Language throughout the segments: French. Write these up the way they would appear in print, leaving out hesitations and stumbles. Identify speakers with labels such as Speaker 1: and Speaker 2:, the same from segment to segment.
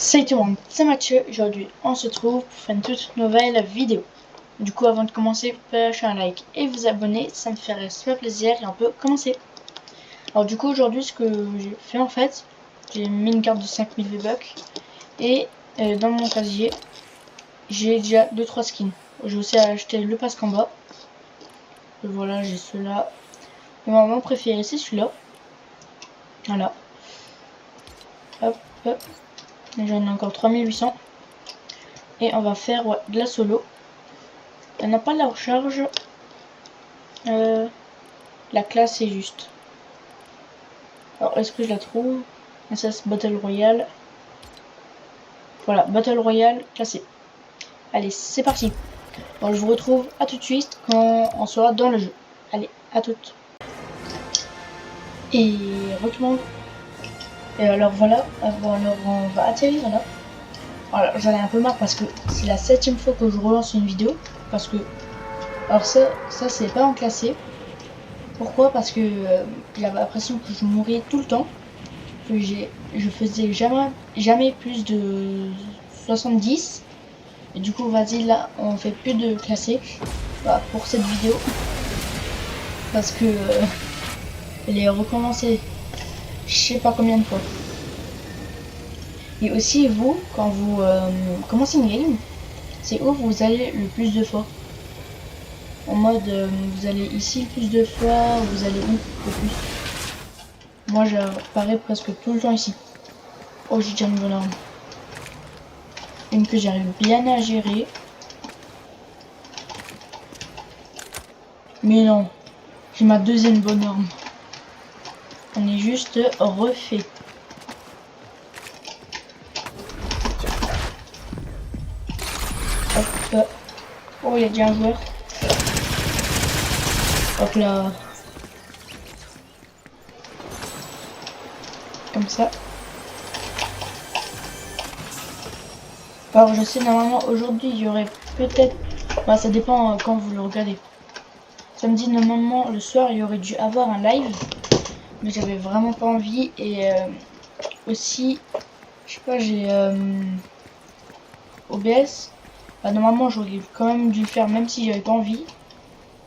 Speaker 1: Salut tout le monde, c'est Mathieu. Aujourd'hui on se trouve pour faire une toute nouvelle vidéo. Du coup, avant de commencer, vous pouvez lâcher un like et vous abonner, ça me ferait super plaisir et on peut commencer. Alors du coup, aujourd'hui ce que j'ai fait en fait, j'ai mis une carte de 5000 V-Bucks et dans mon casier j'ai déjà 2-3 skins. J'ai aussi acheté le pass combat. Et voilà, j'ai ceux-là. Et mon préféré c'est celui-là. Voilà. Hop, hop. J'en ai encore 3800. Et on va faire de la solo. Elle n'a pas de la recharge. La classe est juste. Alors est-ce que je la trouve? Ça c'est Battle Royale. Voilà, Battle Royale classée. Allez, c'est parti. Alors je vous retrouve à tout de suite quand on sera dans le jeu. Allez, à toutes. Et retourne. Et alors voilà, alors on va atterrir là. Alors j'en ai un peu marre parce que c'est la 7e fois que je relance une vidéo. Parce que, alors ça c'est pas en classé. Pourquoi? Parce que j'avais l'impression que je mourais tout le temps. Que je faisais jamais plus de 70. Et du coup, vas-y, là, on fait plus de classé pour cette vidéo. Parce que elle est recommencée je sais pas combien de fois. Et aussi, vous, quand vous commencez une game, c'est où vous allez le plus de fois? En mode, vous allez ici le plus de fois, vous allez où le plus? Moi, j'apparais presque tout le temps ici. Oh, j'ai déjà une bonne arme. Une que j'arrive bien à gérer. Mais non, j'ai ma deuxième bonne arme. On est juste refait. Hop. Oh, il y a déjà un joueur. Hop là. Comme ça. Alors je sais, normalement aujourd'hui il y aurait peut-être, ça dépend quand vous le regardez. Samedi normalement le soir il y aurait dû avoir un live, mais j'avais vraiment pas envie. Et aussi je sais pas, j'ai OBS, normalement j'aurais quand même dû le faire même si j'avais pas envie.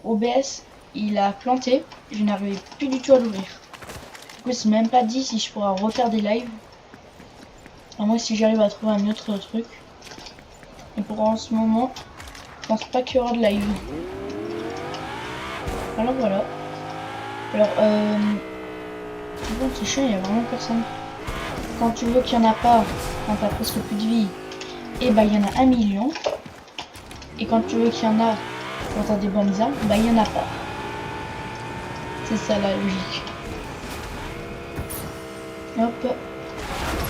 Speaker 1: OBS il a planté, je n'arrivais plus du tout à l'ouvrir. Du coup c'est même pas dit si je pourrais refaire des lives, à moins si j'arrive à trouver un autre truc. Et pour en ce moment, je pense pas qu'il y aura de live. Alors voilà. Alors bon, c'est chiant, il y a vraiment personne. Quand tu veux qu'il y en a pas, quand t'as presque plus de vie, et il y en a 1 million. Et quand tu veux qu'il y en a, quand t'as des bonnes armes, il y en a pas. C'est ça la logique. Hop.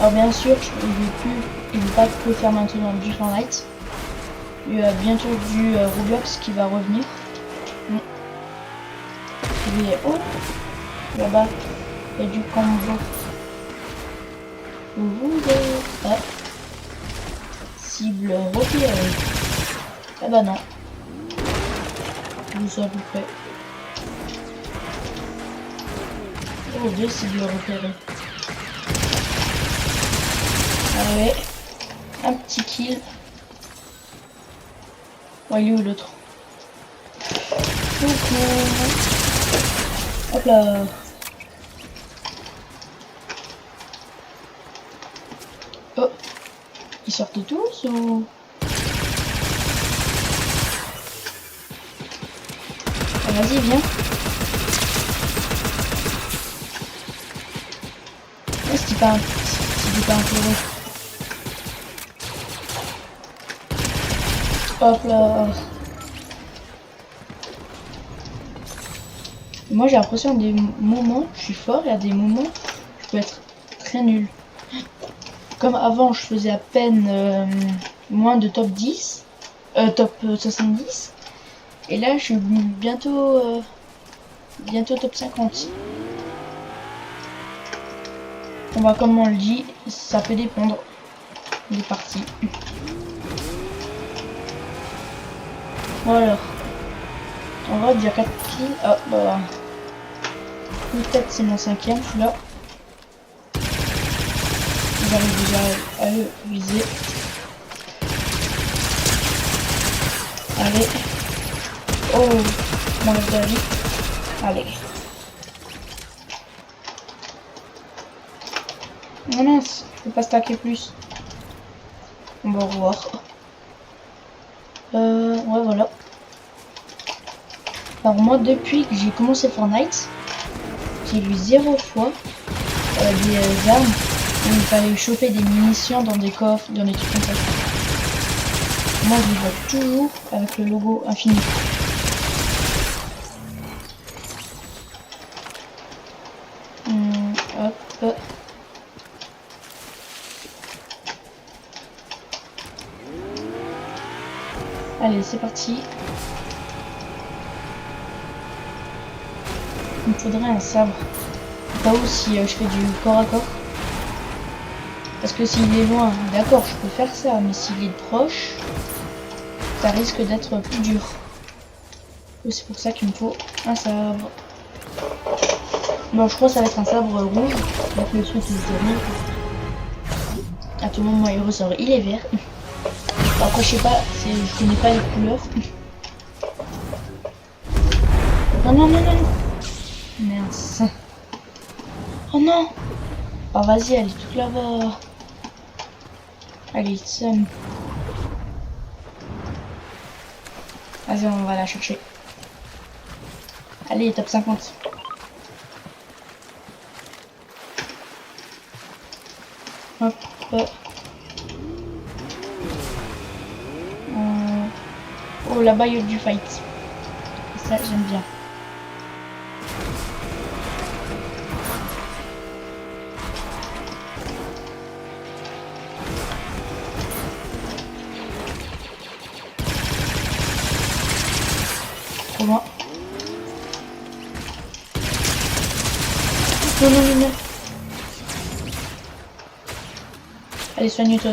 Speaker 1: Alors bien sûr, je vais pas tout faire maintenant du Fortnite. Il y a bientôt du Roblox qui va revenir. Je vais... Oh, là-bas, il y a du combo. Ah. Cible repérée. Ah bah non. Où ça à peu près? Oh, 2 cibles repérées. Ah ouais. Un petit kill. Oh, il est où l'autre? Hop là. Oh. Ils sortent tous ou... Ah, vas-y, viens. C'était pas un peu... Hop là. Moi j'ai l'impression des moments je suis fort et à des moments je peux être très nul. Comme avant je faisais à peine moins de top 10, top 70. Et là je suis bientôt top 50. On va, comme on le dit, ça peut dépendre des parties. Voilà. On va déjà 4 kills. Ah bah. Peut-être c'est mon 5e celui-là. J'arrive déjà à le viser. Allez. Oh, mon de la vie. Allez. Oh mince, je peux pas stacker plus. On va revoir. Ouais, voilà. Alors moi, depuis que j'ai commencé Fortnite, j'ai vu 0 fois des armes où il fallait choper des munitions dans des coffres, dans des trucs comme ça. Moi, je les vois toujours avec le logo infini. Hop. Allez, c'est parti. Il me faudrait un sabre. Pas où si je fais du corps à corps. Parce que s'il est loin, d'accord, je peux faire ça. Mais s'il est proche, ça risque d'être plus dur. C'est pour ça qu'il me faut un sabre. Bon, je crois que ça va être un sabre rouge. Donc le truc il est vert. À tout moment, il ressort. Il est vert. Bon, après, je sais pas, je connais pas les couleurs. Non. Mince. Oh non. Oh, vas-y, elle est toute là-bas. Allez, Sam. Vas-y, on va la chercher. Allez, top 50. Hop. Oh, là-bas, il y a du fight. Ça, j'aime bien. Trop loin. Non. Allez, soigne-toi.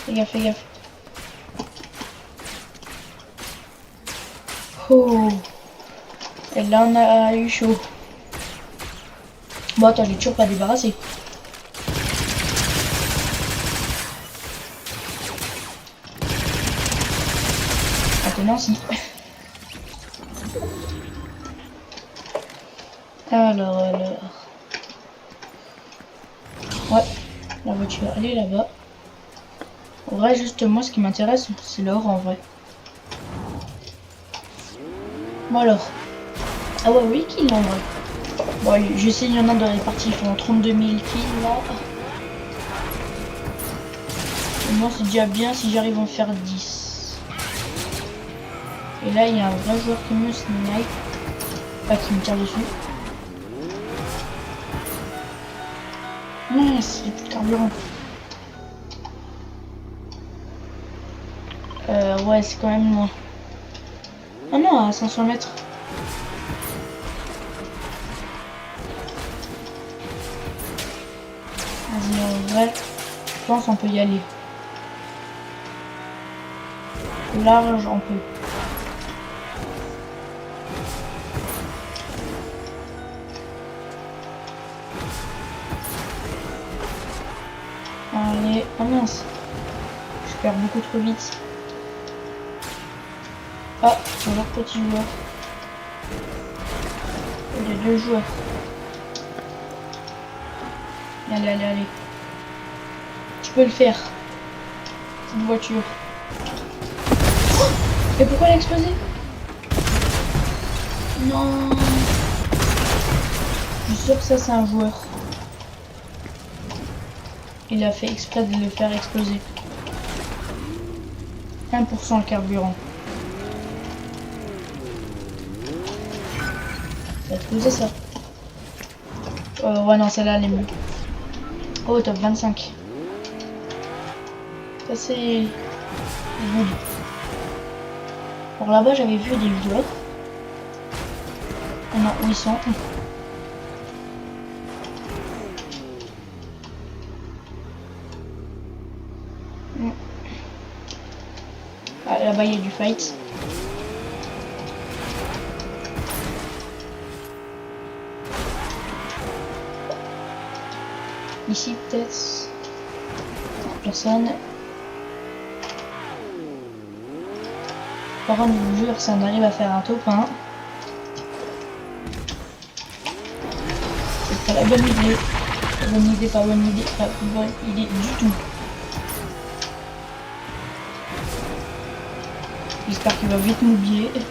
Speaker 1: Fais gaffe. Oh. Et là, on a eu chaud. Bon, attends, j'ai toujours pas débarrassé. Maintenant, si. Alors. Ouais, la voiture, elle est là-bas. En vrai, juste moi, ce qui m'intéresse, c'est l'or en vrai. Bon alors. Ah ouais, 8 kills en vrai. Bon, allez, je sais, il y en a dans les parties qui font 32 000 kills là. Et moi, c'est déjà bien si j'arrive à en faire 10. Et là, il y a un vrai joueur qui me snipe. Pas qui me tire dessus. Mince, j'ai plus de carburant. Ouais, c'est quand même loin. Ah non, à 500 mètres. Vas-y, en vrai, je pense qu'on peut y aller. Large, on peut. Allez, oh mince. Je perds beaucoup trop vite. Ah, un autre petit joueur. Il y a 2 joueurs. Allez. Tu peux le faire. C'est une voiture. Oh, et pourquoi elle a explosé? Non. Je suis sûr que ça c'est un joueur. Il a fait exprès de le faire exploser. 1% le carburant. Ça a explosé ça. Ouais non, celle-là elle est mieux. Oh, top 25. Ça c'est joli. Alors là-bas j'avais vu des joueurs. Oh non, où ils sont? Ah, là-bas il y a du fight. Ici peut-être. Personne. Par contre, je vous jure, ça m'arrive à faire un top 1. C'est pas la bonne idée. Pas bonne idée, pas bonne idée, pas bonne idée du tout. J'espère qu'il va vite m'oublier. Il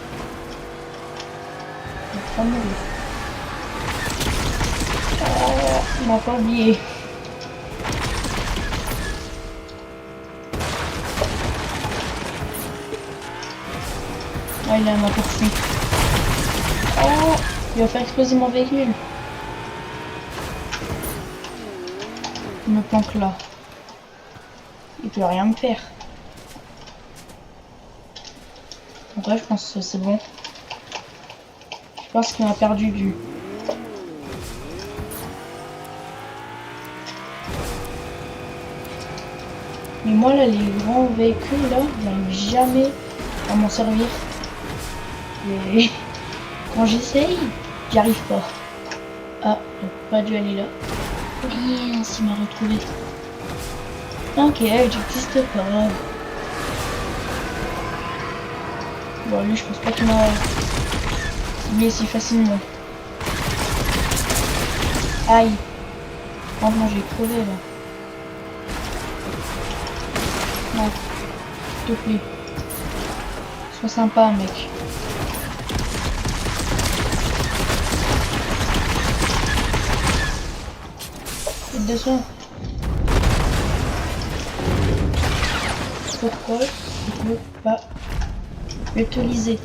Speaker 1: va pas mourir. Oh, il m'a pas oublié. Ah, il a m'a poursuivi. Oh, il va faire exploser mon véhicule. Il me planque là. Il peut rien me faire. En vrai, je pense que c'est bon. Je pense qu'il m'a perdu du. Mais moi là, les grands véhicules là, j'arrive jamais à m'en servir. Et quand j'essaye, j'y arrive pas. Ah, j'ai pas dû aller là. Yes, il m'a retrouvé. Ok, j'existe pas. Bon, lui, je pense pas qu'il m'a ciblé si facilement. Aïe. Oh non, j'ai crevé là. Non, s'il te plaît. Sois sympa, mec. Faites de soin. Pourquoi je ne peux pas l'utiliser?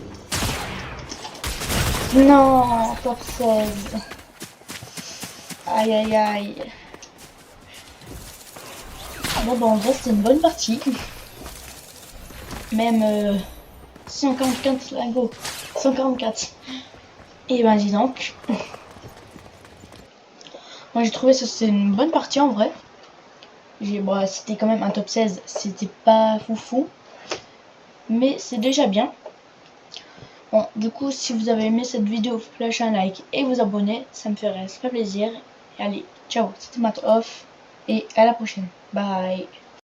Speaker 1: Non, top 16. Aïe aïe aïe. Bon, bah en vrai, c'était une bonne partie. Même 144 lingots. 144. Et ben dis donc. Moi j'ai trouvé que c'était une bonne partie en vrai. Bon, c'était quand même un top 16. C'était pas foufou. Mais c'est déjà bien. Bon, du coup, si vous avez aimé cette vidéo, lâchez un like et vous abonnez. Ça me ferait très plaisir. Et allez, ciao, c'était Matt Off. Et à la prochaine. Bye.